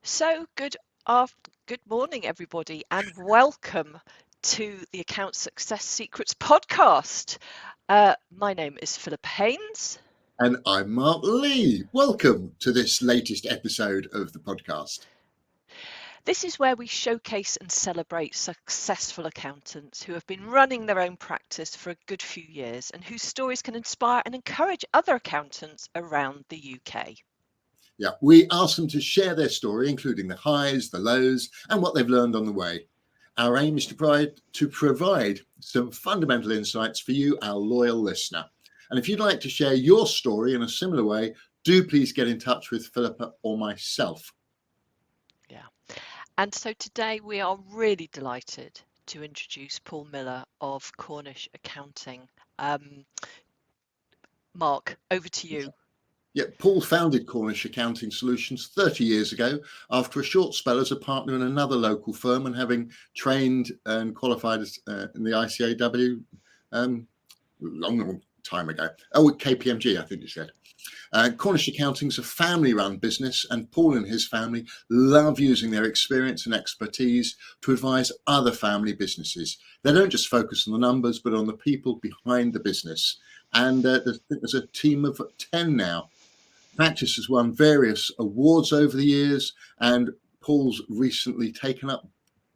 So good morning, everybody, and welcome to the Account Success Secrets podcast. My name is Philippa Haynes. And I'm Mark Lee. Welcome to this latest episode of the podcast. This is where we showcase and celebrate successful accountants who have been running their own practice for a good few years and whose stories can inspire and encourage other accountants around the UK. Yeah, we ask them to share their story, including the highs, the lows, and what they've learned on the way. Our aim is to provide some fundamental insights for you, our loyal listener. And if you'd like to share your story in a similar way, do please get in touch with Philippa or myself. Yeah. And so today we are really delighted to introduce Paul Miller of Cornish Accounting. Mark, over to you. Yeah, Paul founded Cornish Accounting Solutions 30 years ago after a short spell as a partner in another local firm and having trained and qualified as, in the ICAW long time ago. Oh, KPMG, I think you said. Cornish Accounting is a family-run business, and Paul and his family love using their experience and expertise to advise other family businesses. They don't just focus on the numbers, but on the people behind the business. And there's a team of 10 now. Practice has won various awards over the years, and Paul's recently taken up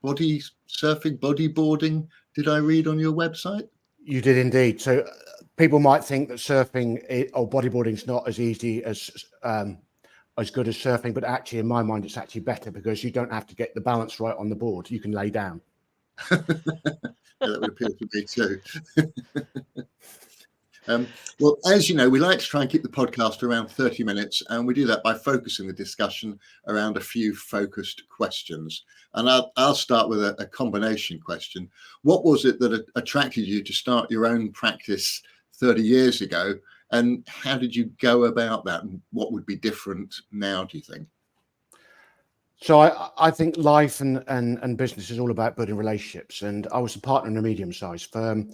body surfing, bodyboarding. Did I read on your website? You did indeed. So people might think that surfing or bodyboarding is not as easy as good as surfing, but actually, in my mind, it's actually better because you don't have to get the balance right on the board. You can lay down. Yeah, that would appeal to me too. Well, as you know, we like to try and keep the podcast around 30 minutes, and we do that by focusing the discussion around a few focused questions. And I'll start with a combination question. What was it that attracted you to start your own practice 30 years ago, and how did you go about that, and what would be different now, do you think? So I think life and business is all about building relationships. And I was a partner in a medium-sized firm.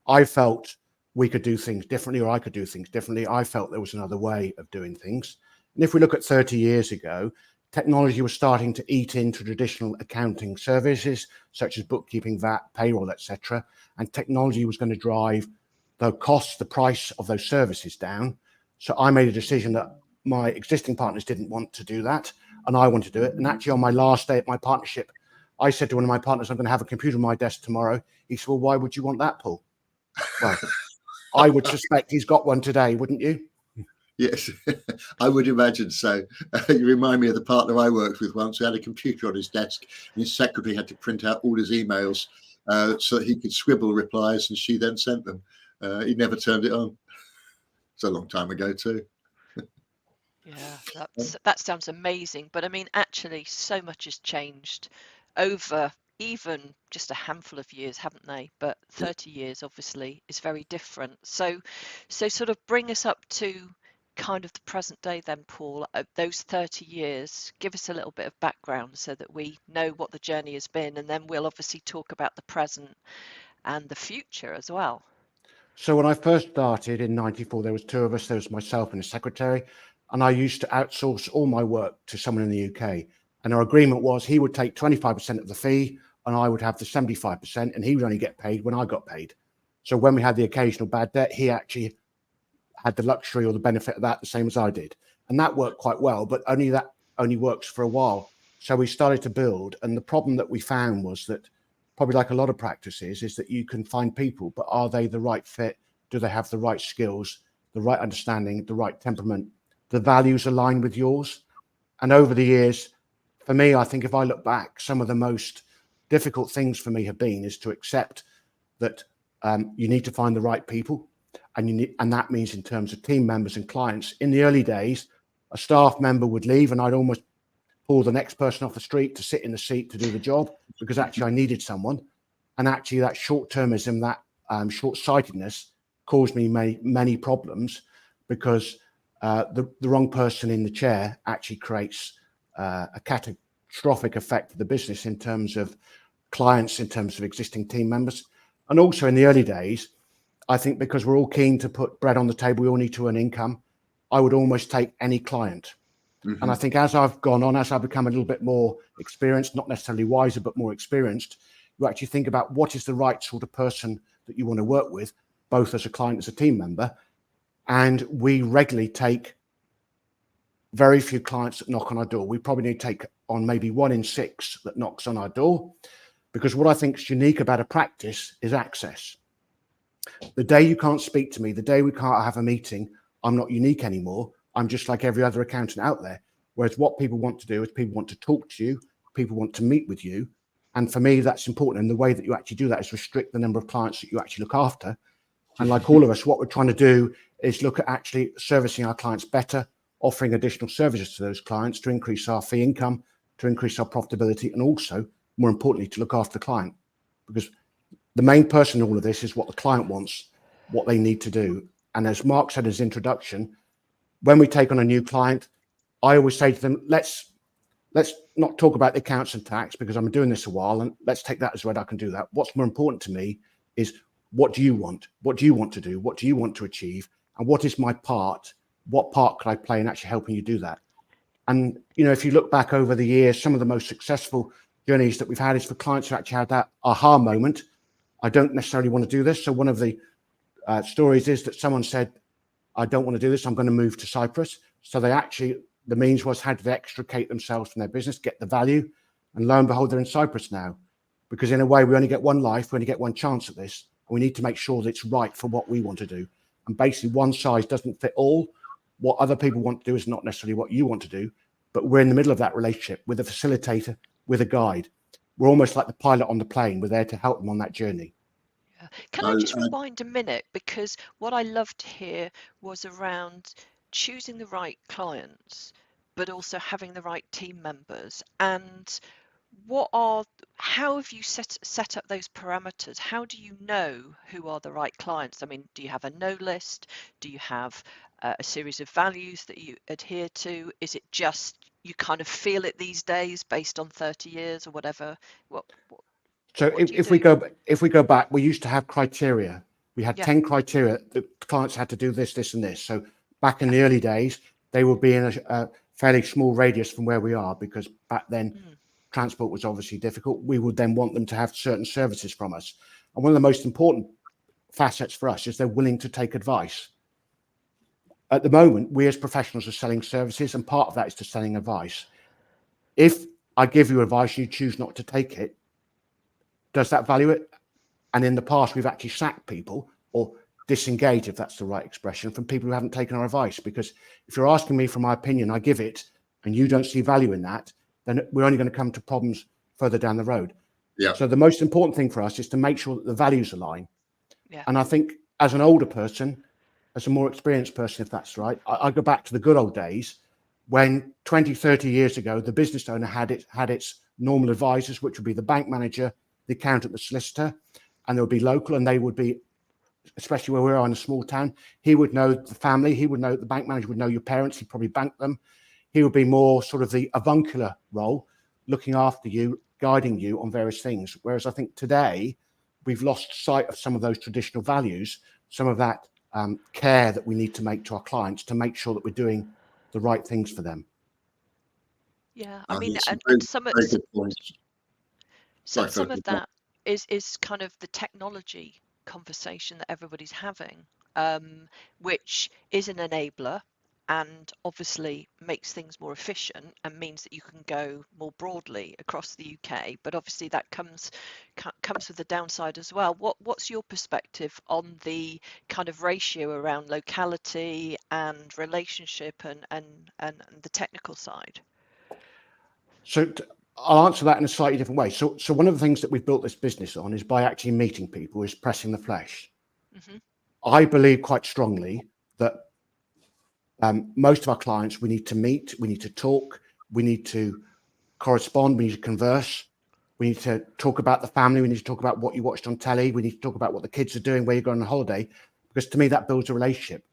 I felt we could do things differently, or I could do things differently. I felt there was another way of doing things. And if we look at 30 years ago, technology was starting to eat into traditional accounting services, such as bookkeeping, VAT, payroll, etc. And technology was going to drive the cost, the price of those services down. So I made a decision that my existing partners didn't want to do that, and I wanted to do it. And actually, on my last day at my partnership, I said to one of my partners, I'm going to have a computer on my desk tomorrow. He said, well, why would you want that, Paul? Well, I would suspect he's got one today, wouldn't you? Yes, I would imagine so. You remind me of the partner I worked with once who had a computer on his desk, and his secretary had to print out all his emails so that he could scribble replies, and she then sent them. He never turned it on. It's a long time ago too. Yeah, that sounds amazing. But I mean, actually, so much has changed over even just a handful of years, haven't they? But 30 years obviously is very different. So sort of bring us up to kind of the present day then, Paul. Those 30 years, give us a little bit of background so that we know what the journey has been, and then we'll obviously talk about the present and the future as well. So when I first started in 94, there was two of us. There was myself and a secretary, and I used to outsource all my work to someone in the UK. And our agreement was he would take 25% of the fee and I would have the 75%, and he would only get paid when I got paid. So when we had the occasional bad debt, he actually had the luxury or the benefit of that, the same as I did. And that worked quite well, but that only works for a while. So we started to build. And the problem that we found was that, probably like a lot of practices, is that you can find people, but are they the right fit? Do they have the right skills, the right understanding, the right temperament? The values align with yours? And over the years, for me, I think if I look back, some of the most difficult things for me have been is to accept that you need to find the right people. And that means in terms of team members and clients. In the early days, a staff member would leave and I'd almost pull the next person off the street to sit in the seat to do the job, because actually I needed someone. And actually that short-termism, that short-sightedness caused me many problems, because the wrong person in the chair actually creates a catastrophic effect for the business in terms of clients, in terms of existing team members. And also in the early days, I think because we're all keen to put bread on the table, we all need to earn income. I would almost take any client. And I think as I've gone on, as I've become a little bit more experienced, not necessarily wiser, but more experienced, you actually think about what is the right sort of person that you want to work with, both as a client, as a team member. And we regularly take very few clients that knock on our door. We probably need to take on maybe 1 in 6 that knocks on our door, because what I think is unique about a practice is access. The day you can't speak to me, the day we can't have a meeting, I'm not unique anymore. I'm just like every other accountant out there. Whereas what people want to do is people want to talk to you, people want to meet with you. And for me, that's important. And the way that you actually do that is restrict the number of clients that you actually look after. And like all of us, what we're trying to do is look at actually servicing our clients better, offering additional services to those clients to increase our fee income, to increase our profitability, and also, more importantly, to look after the client. Because the main person in all of this is what the client wants, what they need to do. And as Mark said in his introduction, when we take on a new client, I always say to them, let's not talk about the accounts and tax, because I'm doing this a while, and let's take that as read. I can do that. What's more important to me is, what do you want? What do you want to do? What do you want to achieve? And what is my part? What part could I play in actually helping you do that? And, you know, if you look back over the years, some of the most successful journeys that we've had is for clients who actually had that aha moment. I don't necessarily want to do this. So one of the stories is that someone said, I don't want to do this. I'm going to move to Cyprus. So they actually, the means was, how do they extricate themselves from their business, get the value? And lo and behold, they're in Cyprus now. Because in a way, we only get one life, we only get one chance at this. And we need to make sure that it's right for what we want to do. And basically, one size doesn't fit all. What other people want to do is not necessarily what you want to do. But we're in the middle of that relationship with a facilitator, with a guide. We're almost like the pilot on the plane. We're there to help them on that journey. Yeah. Can I just rewind a minute? Because what I loved here was around choosing the right clients, but also having the right team members. And how have you set up those parameters? How do you know who are the right clients? I mean, do you have a no list? Do you have a series of values that you adhere to? Is it just you kind of feel it these days based on 30 years or whatever? So if we go back, we used to have criteria. We had 10 criteria that clients had to do this, this, and this. So back in the early days, they would be in a fairly small radius from where we are, because back then transport was obviously difficult. We would then want them to have certain services from us. And one of the most important facets for us is they're willing to take advice. At the moment, we as professionals are selling services, and part of that is to selling advice. If I give you advice and you choose not to take it, does that value it? And in the past, we've actually sacked people, or disengaged, if that's the right expression, from people who haven't taken our advice. Because if you're asking me for my opinion, I give it, and you don't see value in that, then we're only going to come to problems further down the road. Yeah. So the most important thing for us is to make sure that the values align. Yeah. And I think as an older person, as a more experienced person, if that's right, I go back to the good old days when 20, 30 years ago, the business owner had its normal advisors, which would be the bank manager, the accountant, the solicitor, and they would be local, and they would be, especially where we are in a small town, he would know the family, he would know, the bank manager would know your parents, he'd probably bank them. He would be more sort of the avuncular role, looking after you, guiding you on various things. Whereas I think today we've lost sight of some of those traditional values, some of that care that we need to make to our clients to make sure that we're doing the right things for them. Yeah, I mean, and some of that is kind of the technology conversation that everybody's having, which is an enabler and obviously makes things more efficient and means that you can go more broadly across the UK. But obviously that comes with a downside as well. What's your perspective on the kind of ratio around locality and relationship and the technical side? So I'll answer that in a slightly different way. So one of the things that we've built this business on is by actually meeting people, is pressing the flesh. Mm-hmm. I believe quite strongly that most of our clients, we need to meet, we need to talk, we need to correspond, we need to converse, we need to talk about the family, we need to talk about what you watched on telly, we need to talk about what the kids are doing, where you're going on holiday, because to me that builds a relationship.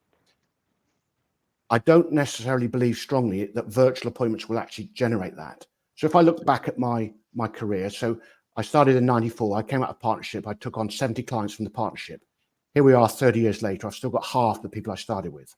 I don't necessarily believe strongly that virtual appointments will actually generate that. So if I look back at my career, so I started in 94, I came out of partnership, I took on 70 clients from the partnership. Here we are 30 years later, I've still got half the people I started with.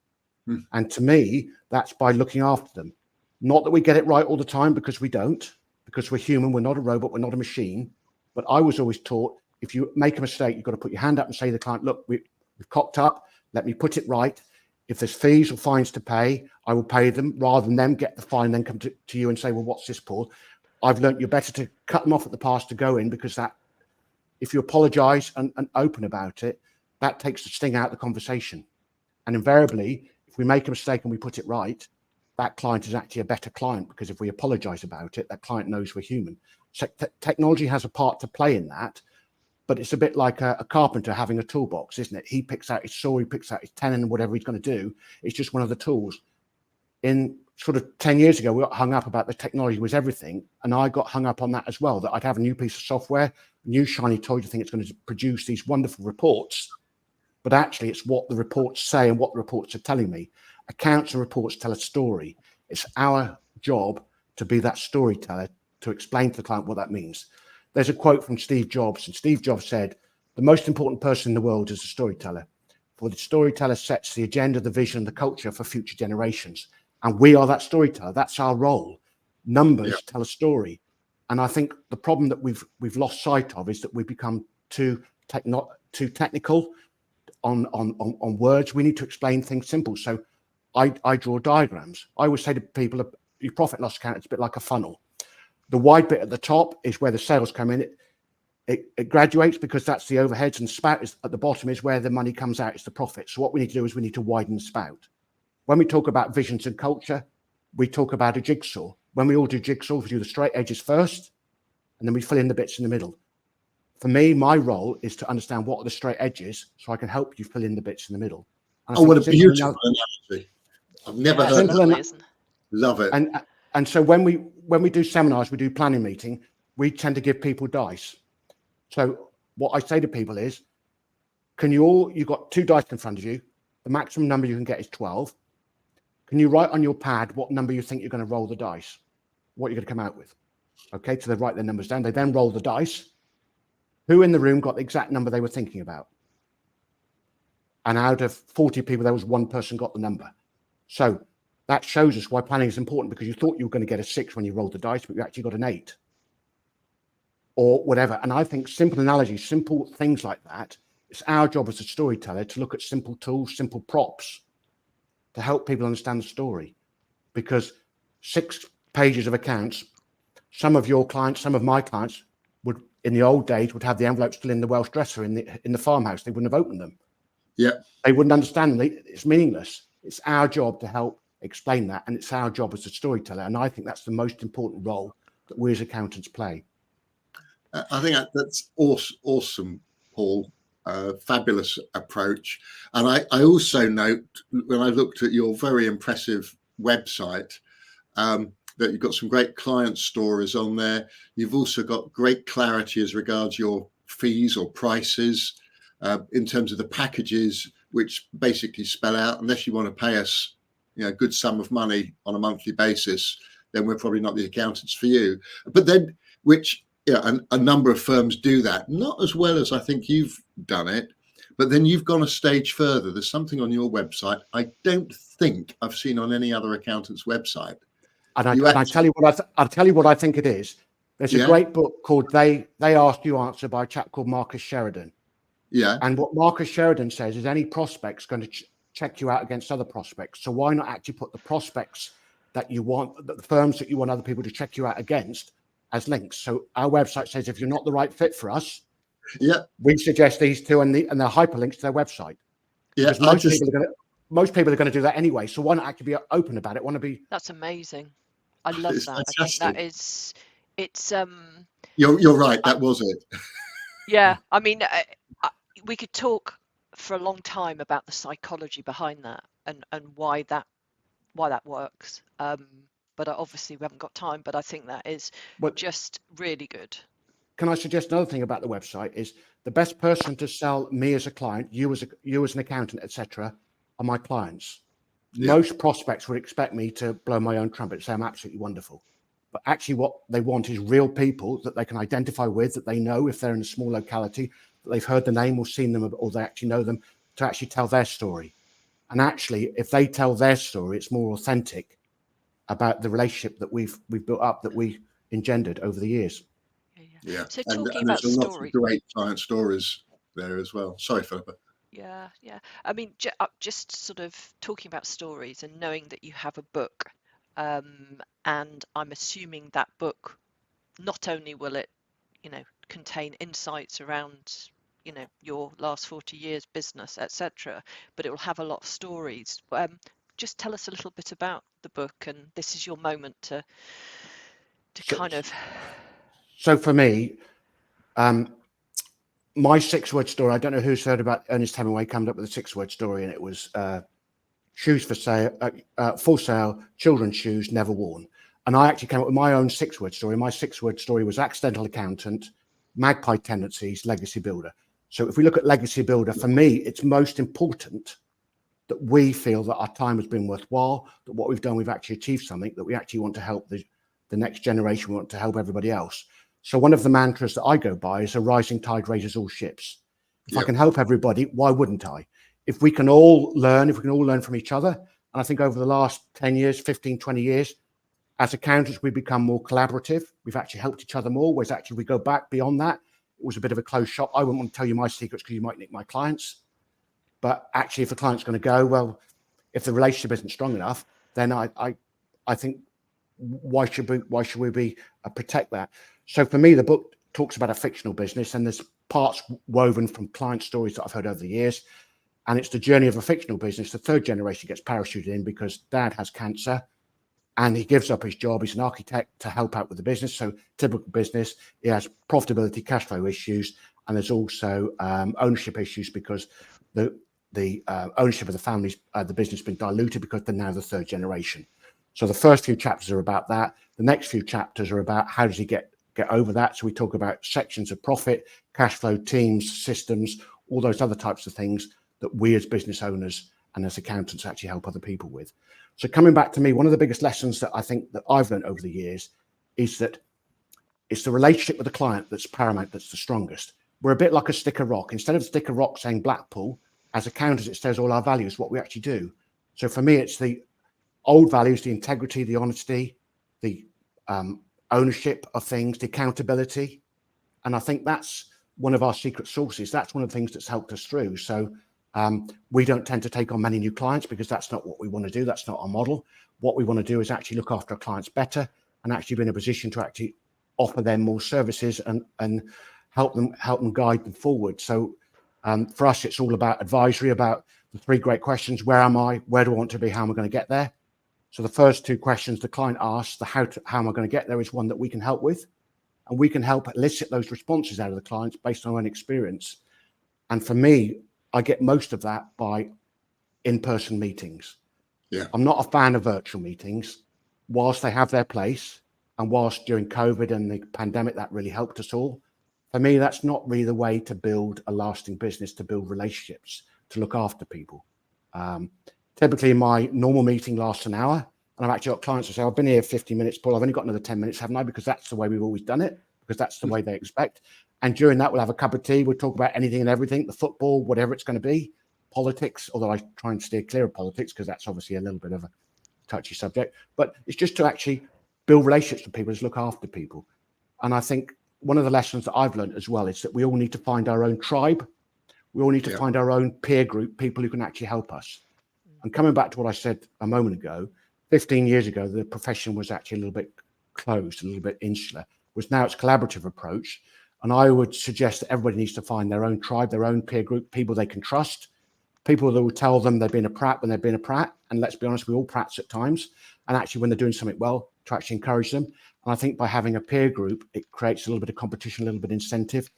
And to me, that's by looking after them. Not that we get it right all the time, because we don't, because we're human. We're not a robot. We're not a machine. But I was always taught, if you make a mistake, you've got to put your hand up and say to the client, look, we've cocked up. Let me put it right. If there's fees or fines to pay, I will pay them, rather than them get the fine, then come to you and say, well, what's this, Paul? I've learned you're better to cut them off at the pass to go in, because that, if you apologize and open about it, that takes the sting out of the conversation. And invariably, if we make a mistake and we put it right, that client is actually a better client, because if we apologize about it, that client knows we're human. So technology has a part to play in that, but it's a bit like a carpenter having a toolbox, isn't it? He picks out his saw, he picks out his tenon, and whatever he's going to do. It's just one of the tools. In sort of 10 years ago, we got hung up about the technology was everything. And I got hung up on that as well, that I'd have a new piece of software, a new shiny toy to think it's going to produce these wonderful reports. But actually, it's what the reports say and what the reports are telling me. Accounts and reports tell a story. It's our job to be that storyteller, to explain to the client what that means. There's a quote from Steve Jobs, and Steve Jobs said, the most important person in the world is a storyteller. For the storyteller sets the agenda, the vision, the culture for future generations. And we are that storyteller. That's our role. Numbers tell a story. And I think the problem that we've lost sight of is that we've become too technical on words. We need to explain things simple. So I draw diagrams. I always say to people, your profit and loss account is a bit like a funnel. The wide bit at the top is where the sales come in. It graduates, because that's the overheads, and the spout is at the bottom, is where the money comes out. It's the profit. So what we need to do is we need to widen the spout. When we talk about visions and culture, we talk about a jigsaw. When we all do jigsaws, we do the straight edges first, and then we fill in the bits in the middle. For me, my role is to understand what are the straight edges, so I can help you fill in the bits in the middle. Oh, what a beautiful analogy. I've never heard that. Love it. And so when we do seminars, we do planning meeting, we tend to give people dice. So what I say to people is, you've got 2 dice in front of you. The maximum number you can get is 12. Can you write on your pad what number you think you're going to roll the dice? What you're going to come out with? Okay, so they write their numbers down. They then roll the dice. Who in the room got the exact number they were thinking about? And out of 40 people, there was 1 person got the number. So that shows us why planning is important, because you thought you were going to get a 6 when you rolled the dice, but you actually got an 8 or whatever. And I think simple analogies, simple things like that, it's our job as a storyteller to look at simple tools, simple props to help people understand the story. Because 6 pages of accounts, some of your clients, some of my clients would, in the old days, would have the envelopes still in the Welsh dresser in the farmhouse. They wouldn't have opened them. Yeah. They wouldn't understand them. It's meaningless. It's our job to help explain that, and it's our job as a storyteller. And I think that's the most important role that we as accountants play. I think that's awesome, Paul. Fabulous approach. And I also note, when I looked at your very impressive website, that you've got some great client stories on there. You've also got great clarity as regards your fees or prices, in terms of the packages, which basically spell out, unless you want to pay us, a good sum of money on a monthly basis, then we're probably not the accountants for you. But then, which a number of firms do that, not as well as I think you've done it, but then you've gone a stage further. There's something on your website I don't think I've seen on any other accountant's website. And I tell you what I think it is. There's a great book called They Ask You Answer by a chap called Marcus Sheridan. Yeah. And what Marcus Sheridan says is any prospect's going to check you out against other prospects. So why not actually put the prospects that you want, the firms that you want other people to check you out against, as links? So our website says, if you're not the right fit for us, we suggest these 2, and they're hyperlinks to their website. Yeah. Most people are going to do that anyway. So why not actually be open about it? That's amazing. I love that. Fantastic. I think that is, it's You're right. That was it. Yeah. I mean, we could talk for a long time about the psychology behind that and why that works. But obviously we haven't got time, but I think that is just really good. Can I suggest another thing about the website is the best person to sell me as a client, you as an accountant, etc., are my clients. Yeah. Most prospects would expect me to blow my own trumpet and say I'm absolutely wonderful. But actually what they want is real people that they can identify with, that they know if they're in a small locality, that they've heard the name or seen them, or they actually know them, to actually tell their story. And actually, if they tell their story, it's more authentic. about the relationship that we've built up, that we engendered over the years. Yeah, So and talking there's about a lot of story, great client stories there as well. Sorry, Philippa. yeah. I mean, just sort of talking about stories and knowing that you have a book, and I'm assuming that book, not only will it, contain insights around, your last 40 years business, etc., but it will have a lot of stories. Just tell us a little bit about the book, and this is your moment to kind of. So for me, my 6-word story, I don't know who's heard about Ernest Hemingway coming up with a 6-word story, and it was shoes for sale, children's shoes never worn. And I actually came up with my own 6-word story. My 6-word story was accidental accountant, magpie tendencies, legacy builder. So if we look at legacy builder, for me, it's most important that we feel that our time has been worthwhile, that what we've done, we've actually achieved something, that we actually want to help the next generation, we want to help everybody else. So one of the mantras that I go by is a rising tide raises all ships. If I can help everybody, why wouldn't I? If we can all learn, from each other, and I think over the last 10 years, 15, 20 years, as accountants, we've become more collaborative. We've actually helped each other more, whereas actually we go back beyond that. It was a bit of a closed shop. I wouldn't want to tell you my secrets because you might nick my clients. But actually, if a client's going to go, well, if the relationship isn't strong enough, then I think why should we be protect that? So for me, the book talks about a fictional business, and there's parts woven from client stories that I've heard over the years. And it's the journey of a fictional business. The third generation gets parachuted in because dad has cancer and he gives up his job. He's an architect to help out with the business. So typical business, he has profitability, cash flow issues, and there's also ownership issues because the ownership of the families, the business has been diluted because they're now the third generation. So the first few chapters are about that. The next few chapters are about how does he get over that. So we talk about sections of profit, cash flow, teams, systems, all those other types of things that we as business owners and as accountants actually help other people with. So coming back to me, one of the biggest lessons that I think that I've learned over the years is that it's the relationship with the client that's paramount, that's the strongest. We're a bit like a stick of rock. Instead of stick of rock saying Blackpool, as accountants, it says all our values, what we actually do. So for me, it's the old values, the integrity, the honesty, the ownership of things, the accountability. And I think that's one of our secret sources. That's one of the things that's helped us through. So we don't tend to take on many new clients because that's not what we want to do. That's not our model. What we want to do is actually look after our clients better and actually be in a position to actually offer them more services and help them guide them forward. So for us, it's all about advisory, about the 3 great questions. Where am I? Where do I want to be? How am I going to get there? So the first 2 questions the client asks, how am I going to get there, is one that we can help with. And we can help elicit those responses out of the clients based on our own experience. And for me, I get most of that by in-person meetings. Yeah. I'm not a fan of virtual meetings, whilst they have their place. And whilst during COVID and the pandemic, that really helped us all. For me, that's not really the way to build a lasting business, to build relationships, to look after people. Typically, my normal meeting lasts an hour. And I've actually got clients who say, I've been here 50 minutes, Paul, I've only got another 10 minutes, haven't I? Because that's the way we've always done it, because that's the way they expect. And during that, we'll have a cup of tea. We'll talk about anything and everything, the football, whatever it's going to be, politics, although I try and steer clear of politics because that's obviously a little bit of a touchy subject. But it's just to actually build relationships with people, just look after people. And I think one of the lessons that I've learned as well is that we all need to find our own tribe. We all need to find our own peer group, people who can actually help us. And coming back to what I said a moment ago, 15 years ago, the profession was actually a little bit closed, a little bit insular, whereas now it's a collaborative approach. And I would suggest that everybody needs to find their own tribe, their own peer group, people they can trust, people that will tell them they've been a prat when they've been a prat. And let's be honest, we all prats at times. And actually, when they're doing something well, to actually encourage them. And I think by having a peer group, it creates a little bit of competition, a little bit of incentive,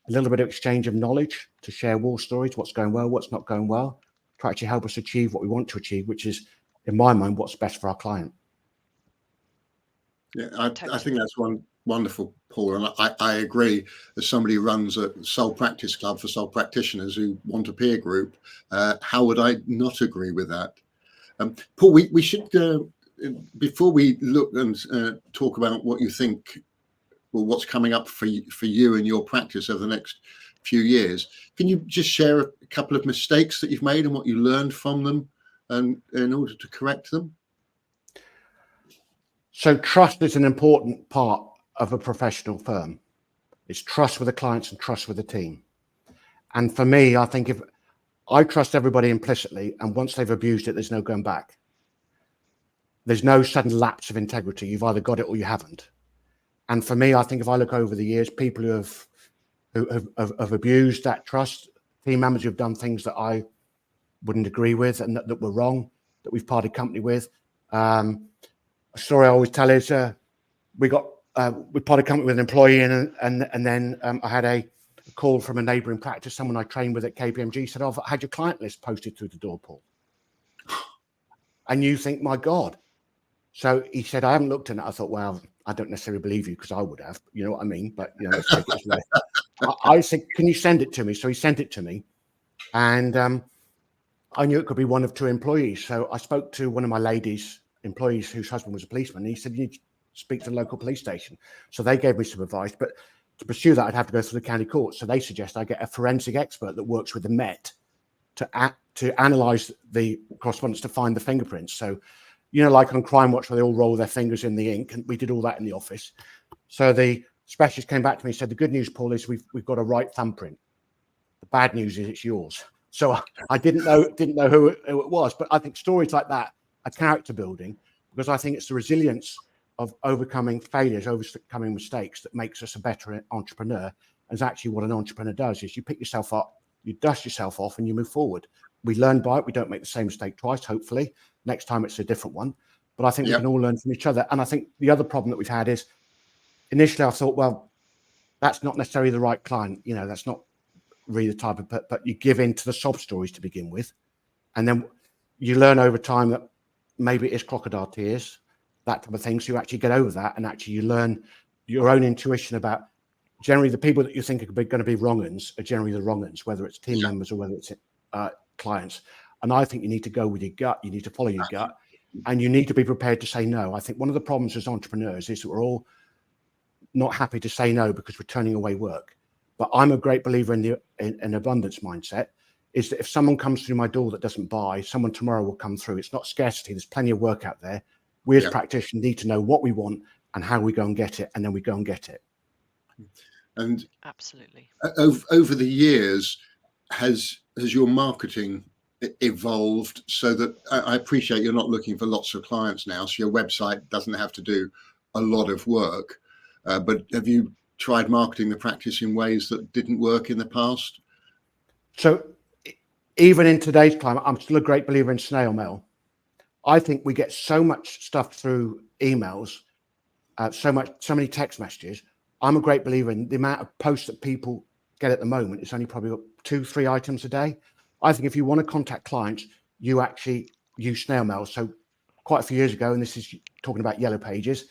a little bit of exchange of knowledge to share war stories, what's going well, what's not going well, to actually help us achieve what we want to achieve, which is, in my mind, what's best for our client. Yeah, I think that's wonderful, Paul. And I agree. As somebody who runs a sole practice club for sole practitioners who want a peer group, how would I not agree with that? Paul, we should, before we look and talk about what you think, well, what's coming up for you and your practice over the next few years, can you just share a couple of mistakes that you've made and what you learned from them and in order to correct them? So trust is an important part of a professional firm. It's trust with the clients and trust with the team. And for me, I think if I trust everybody implicitly, and once they've abused it, there's no going back. There's no sudden lapse of integrity. You've either got it or you haven't. And for me, I think if I look over the years, people who have abused that trust, team members who've done things that I wouldn't agree with and that were wrong, that we've parted company with. A story I always tell is we parted company with an employee, and then I had a call from a neighbouring practice, someone I trained with at KPMG, said, "I've had your client list posted through the door, Paul." And you think, my God. So he said, "I haven't looked at it." I thought, well, I don't necessarily believe you because I would have, you know what I mean? But, let's take it as read. I said, "Can you send it to me?" So he sent it to me. And I knew it could be one of two employees. So I spoke to one of my employees whose husband was a policeman. And he said, "You need to speak to the local police station." So they gave me some advice. But to pursue that, I'd have to go through the county court. So they suggest I get a forensic expert that works with the Met to analyse the correspondence to find the fingerprints. So, like on Crime Watch, where they all roll their fingers in the ink, and we did all that in the office. So the specialist came back to me and said, "The good news, Paul, is we've got a right thumbprint. The bad news is it's yours." So I didn't know who it was. But I think stories like that are character building, because I think it's the resilience of overcoming failures, overcoming mistakes, that makes us a better entrepreneur. And it's actually what an entrepreneur does: is you pick yourself up, you dust yourself off, and you move forward. We learn by it. We don't make the same mistake twice, hopefully. Next time it's a different one. But I think we can all learn from each other. And I think the other problem that we've had is, initially I thought, well, that's not necessarily the right client. That's not really the type of, but you give in to the sob stories to begin with. And then you learn over time that maybe it is crocodile tears, that type of thing. So you actually get over that, and actually you learn your own intuition about, generally the people that you think are going to be wrong-uns are generally the wrong-uns, whether it's team members or whether it's clients. And I think you need to go with your gut. You need to follow your gut, and you need to be prepared to say no. I think one of the problems as entrepreneurs is that we're all not happy to say no because we're turning away work. But I'm a great believer in an abundance mindset, is that if someone comes through my door that doesn't buy, someone tomorrow will come through. It's not scarcity. There's plenty of work out there. We as practitioners need to know what we want and how we go and get it, and then we go and get it. And absolutely, over the years, has your marketing evolved so that I appreciate you're not looking for lots of clients now, so your website doesn't have to do a lot of work, but have you tried marketing the practice in ways that didn't work in the past? So even in today's climate, I'm still a great believer in snail mail. I think we get so much stuff through emails, so many text messages. I'm a great believer in the amount of posts that people get at the moment. It's only probably 2-3 items a day. I think if you want to contact clients, you actually use snail mail. So quite a few years ago, and this is talking about Yellow Pages,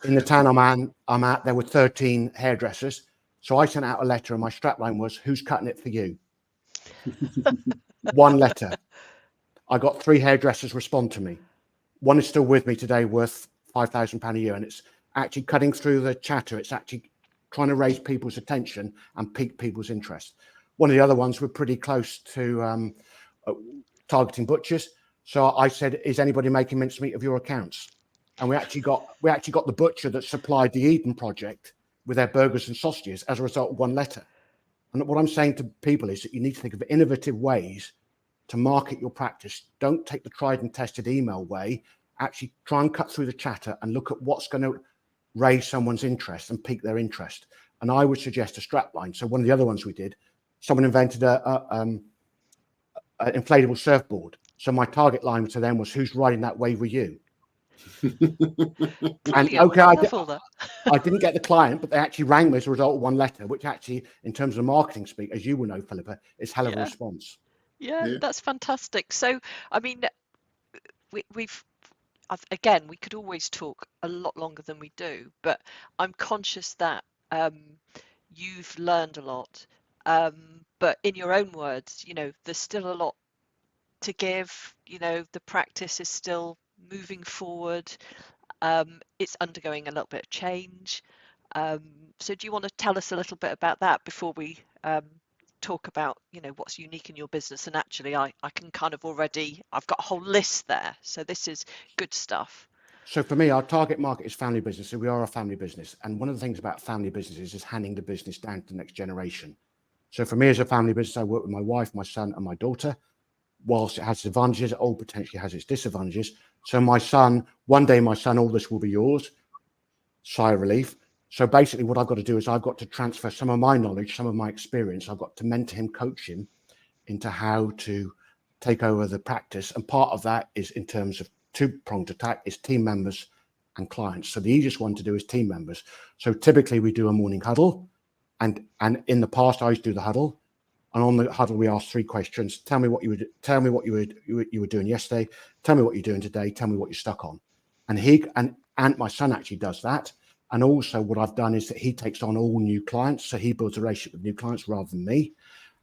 in the town I'm at, there were 13 hairdressers. So I sent out a letter, and my strapline was, "Who's cutting it for you?" One letter. I got 3 hairdressers respond to me. One is still with me today, worth £5,000 a year, and it's actually cutting through the chatter. It's actually trying to raise people's attention and pique people's interest. One of the other ones were pretty close to targeting butchers. So I said, "Is anybody making mincemeat of your accounts?" And we actually got the butcher that supplied the Eden Project with their burgers and sausages as a result of one letter. And what I'm saying to people is that you need to think of innovative ways to market your practice. Don't take the tried and tested email way. Actually try and cut through the chatter and look at what's going to raise someone's interest and pique their interest. And I would suggest a strapline. So one of the other ones we did, someone invented an inflatable surfboard. So my target line to them was, "Who's riding that wave with you?" And okay, I didn't get the client, but they actually rang me as a result of one letter, which actually, in terms of marketing speak, as you will know, Philippa, is hell of a response. Yeah, that's fantastic. So, I mean, again, we could always talk a lot longer than we do, but I'm conscious that you've learned a lot. But in your own words, there's still a lot to give. The practice is still moving forward. It's undergoing a little bit of change. So do you want to tell us a little bit about that before we talk about what's unique in your business? And actually I can kind of I've got a whole list there, so this is good stuff. So for me, our target market is family business. So we are a family business. And one of the things about family businesses is handing the business down to the next generation. So for me as a family business, I work with my wife, my son, and my daughter. Whilst it has its advantages, it all potentially has its disadvantages. So my son, one day my son, all this will be yours. Sigh of relief. So basically what I've got to do is I've got to transfer some of my knowledge, some of my experience. I've got to mentor him, coach him into how to take over the practice. And part of that is in terms of two-pronged attack is team members and clients. So the easiest one to do is team members. So typically we do a morning huddle. And in the past, I used to do the huddle. And on the huddle, we ask 3 questions. Tell me what you were doing yesterday. Tell me what you're doing today. Tell me what you're stuck on. And my son actually does that. And also what I've done is that he takes on all new clients. So he builds a relationship with new clients rather than me.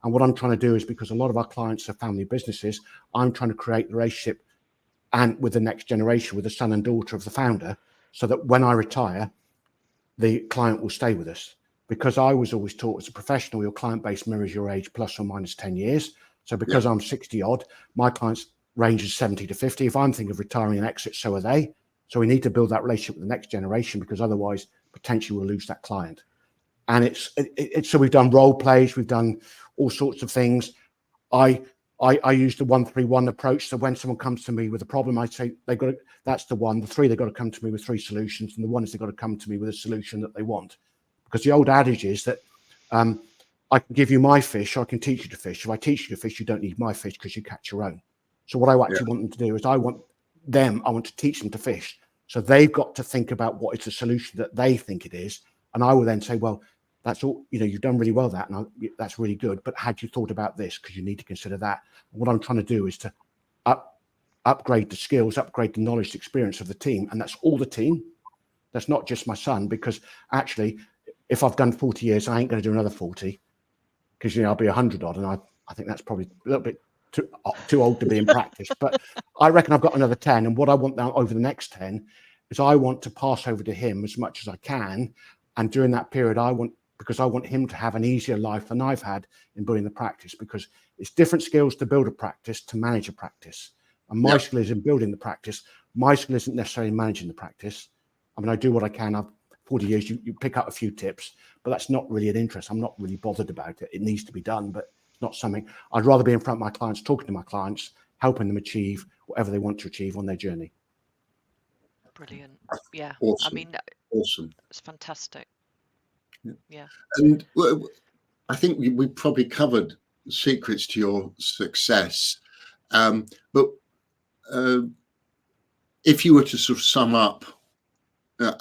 And what I'm trying to do is, because a lot of our clients are family businesses, I'm trying to create the relationship and with the next generation, with the son and daughter of the founder, so that when I retire, the client will stay with us. Because I was always taught as a professional, your client base mirrors your age plus or minus 10 years. So because I'm 60 odd, my clients range is 70 to 50. If I'm thinking of retiring and exit, so are they. So we need to build that relationship with the next generation, because otherwise potentially we'll lose that client. And so we've done role plays, we've done all sorts of things. I use the 1-3-1 approach. So when someone comes to me with a problem, I say that's the one. The 3, they've got to come to me with 3 solutions, and the 1 is they've got to come to me with a solution that they want. Because the old adage is that I can give you my fish, or I can teach you to fish. If I teach you to fish, you don't need my fish because you catch your own. So what I actually want them to do is I want to teach them to fish. So they've got to think about what is the solution that they think it is. And I will then say, well, that's all, you've done really well that, and that's really good. But had you thought about this? Because you need to consider that. And what I'm trying to do is to upgrade the skills, upgrade the knowledge, the experience of the team. And that's all the team. That's not just my son, because actually, if I've done 40 years, I ain't going to do another 40, because I'll be 100 odd, and I think that's probably a little bit too old to be in practice. But I reckon I've got another 10, and what I want now over the next 10 is I want to pass over to him as much as I can, and during that period, because I want him to have an easier life than I've had in building the practice, because it's different skills to build a practice to manage a practice, and my skill is in building the practice. My skill isn't necessarily managing the practice. I mean, I do what I can. I've 40 years, you pick up a few tips, but that's not really an interest. I'm not really bothered about it. It needs to be done, but it's not something. I'd rather be in front of my clients, talking to my clients, helping them achieve whatever they want to achieve on their journey. Brilliant. Yeah. Awesome. I mean, awesome. It's fantastic. Yeah. And I think we probably covered secrets to your success. But if you were to sort of sum up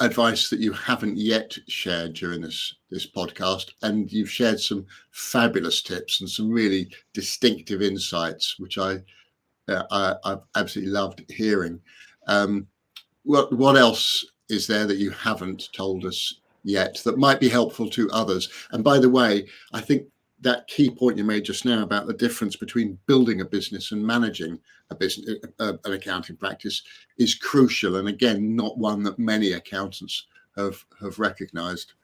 advice that you haven't yet shared during this podcast, and you've shared some fabulous tips and some really distinctive insights, which I've absolutely loved hearing. What else is there that you haven't told us yet that might be helpful to others? And by the way, I think that key point you made just now about the difference between building a business and managing a business, an accounting practice, is crucial, and again, not one that many accountants have recognized.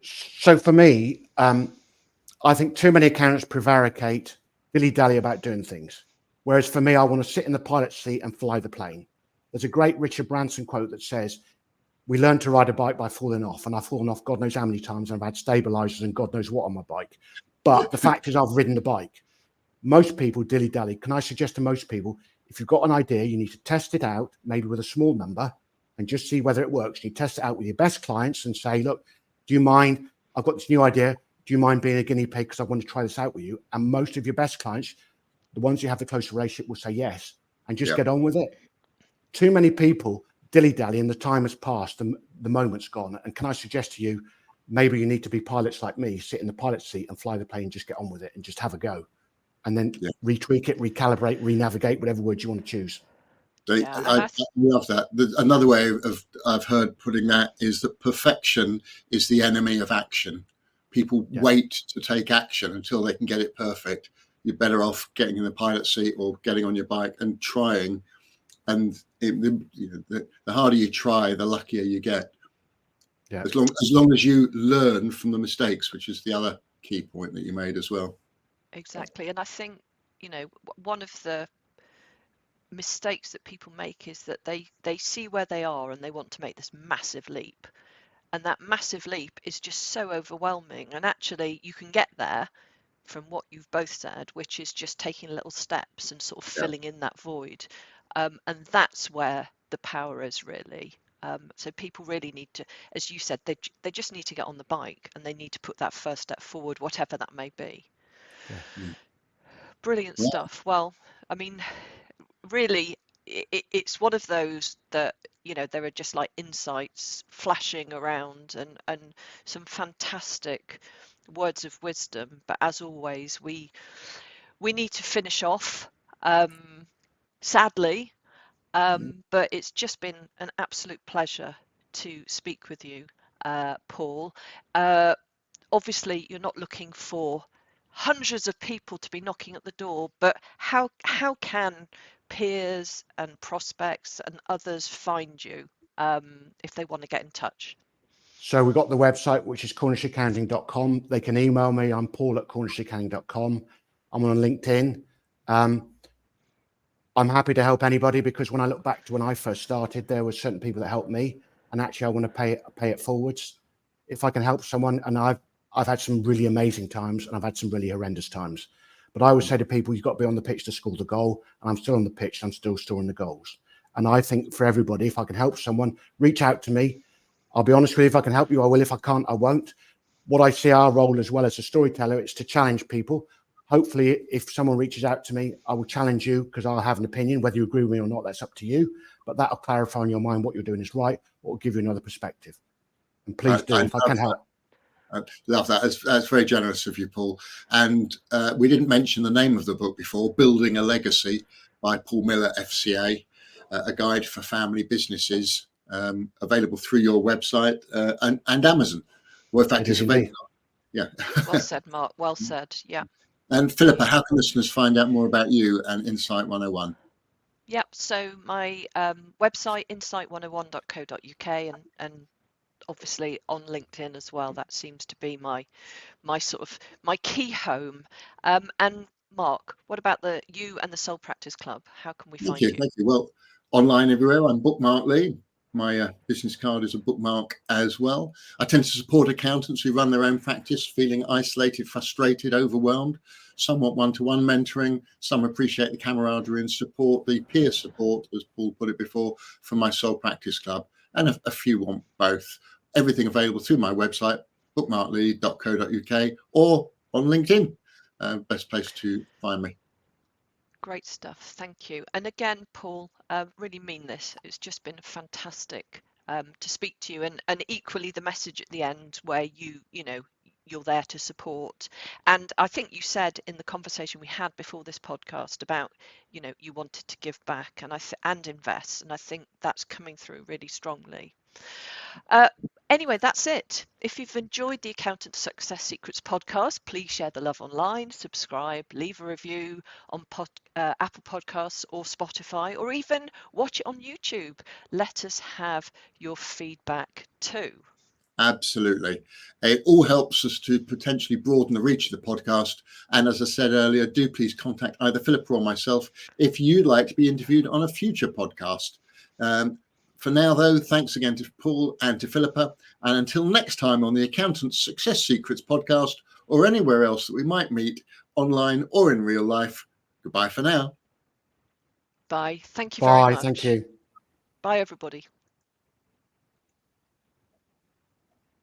So for me, I think too many accountants prevaricate, dilly-dally about doing things. Whereas for me, I want to sit in the pilot seat and fly the plane. There's a great Richard Branson quote that says, we learn to ride a bike by falling off, and I've fallen off God knows how many times, and I've had stabilizers and God knows what on my bike. But the fact is, I've ridden the bike. Most people dilly-dally. Can I suggest to most people, if you've got an idea, you need to test it out, maybe with a small number, and just see whether it works. You test it out with your best clients and say, look, do you mind? I've got this new idea. Do you mind being a guinea pig? Because I want to try this out with you. And most of your best clients, the ones you have the closer relationship, will say yes, and just get on with it. Too many people dilly-dally, and the time has passed, the moment's gone. And can I suggest to you, maybe you need to be pilots like me, sit in the pilot seat and fly the plane, just get on with it and just have a go. And then retweak it, recalibrate, re-navigate, whatever word you want to choose. I love that. Another way of I've heard putting that is that perfection is the enemy of action. People wait to take action until they can get it perfect. You're better off getting in the pilot seat or getting on your bike and trying. And the harder you try, the luckier you get. Yeah. As long as you learn from the mistakes, which is the other key point that you made as well. Exactly. And I think, one of the mistakes that people make is that they see where they are and they want to make this massive leap, and that massive leap is just so overwhelming. And actually you can get there from what you've both said, which is just taking little steps and sort of Yeah. filling in that void, and that's where the power is really. So people really need to, as you said, they just need to get on the bike and they need to put that first step forward, whatever that may be. Yeah. Brilliant Yeah. stuff. Well, I mean, really, it's one of those that, you know, there are just like insights flashing around and some fantastic words of wisdom. But as always, we need to finish off, sadly. But it's just been an absolute pleasure to speak with you, Paul. Obviously, you're not looking for hundreds of people to be knocking at the door, but how can peers and prospects and others find you if they want to get in touch? So we've got the website, which is cornishaccounting.com. They can email me. I'm paul@cornishaccounting.com. I'm on LinkedIn. I'm happy to help anybody, because when I look back to when I first started, there were certain people that helped me, and actually I want to pay it forwards. If I can help someone, and I've had some really amazing times and I've had some really horrendous times. But I always say to people, you've got to be on the pitch to score the goal. And I'm still on the pitch, and I'm still scoring the goals. And I think for everybody, if I can help someone, reach out to me. I'll be honest with you, if I can help you, I will. If I can't, I won't. What I see our role as well as a storyteller is to challenge people. Hopefully, if someone reaches out to me, I will challenge you, because I'll have an opinion. Whether you agree with me or not, that's up to you. But that'll clarify in your mind what you're doing is right, or give you another perspective. And please do, if I can help. I love that. That's very generous of you, Paul. And we didn't mention the name of the book before, Building a Legacy by Paul Miller, FCA, a guide for family businesses, available through your website and Amazon. Well, in fact, it's available. Yeah. Well said, Mark. Well said. Yeah. And Philippa, how can listeners find out more about you and Insight 101? Yep. So my website, insight101.co.uk, and obviously on LinkedIn as well. That seems to be my sort of my key home. And Mark, what about you and the Soul Practice Club? How can we find you? Thank you. Well, online everywhere. I'm Bookmark Lee. My business card is a bookmark as well. I tend to support accountants who run their own practice, feeling isolated, frustrated, overwhelmed, somewhat one-to-one mentoring. Some appreciate the camaraderie and support, the peer support, as Paul put it before, from my Soul Practice Club, and a few want both. Everything available through my website, bookmarklee.co.uk, or on LinkedIn. Best place to find me. Great stuff. Thank you. And again, Paul, really mean this. It's just been fantastic to speak to you, and equally the message at the end where you're there to support. And I think you said in the conversation we had before this podcast about, you wanted to give back and invest. And I think that's coming through really strongly. Anyway, that's it. If you've enjoyed the Accountant Success Secrets podcast, please share the love online, subscribe, leave a review on Apple Podcasts or Spotify, or even watch it on YouTube. Let us have your feedback too. Absolutely. It all helps us to potentially broaden the reach of the podcast. And as I said earlier, do please contact either Philippa or myself if you'd like to be interviewed on a future podcast. For now, though, thanks again to Paul and to Philippa. And until next time on the Accountants Success Secrets podcast, or anywhere else that we might meet, online or in real life, goodbye for now. Bye. Thank you very much. Bye. Thank you. Bye, everybody.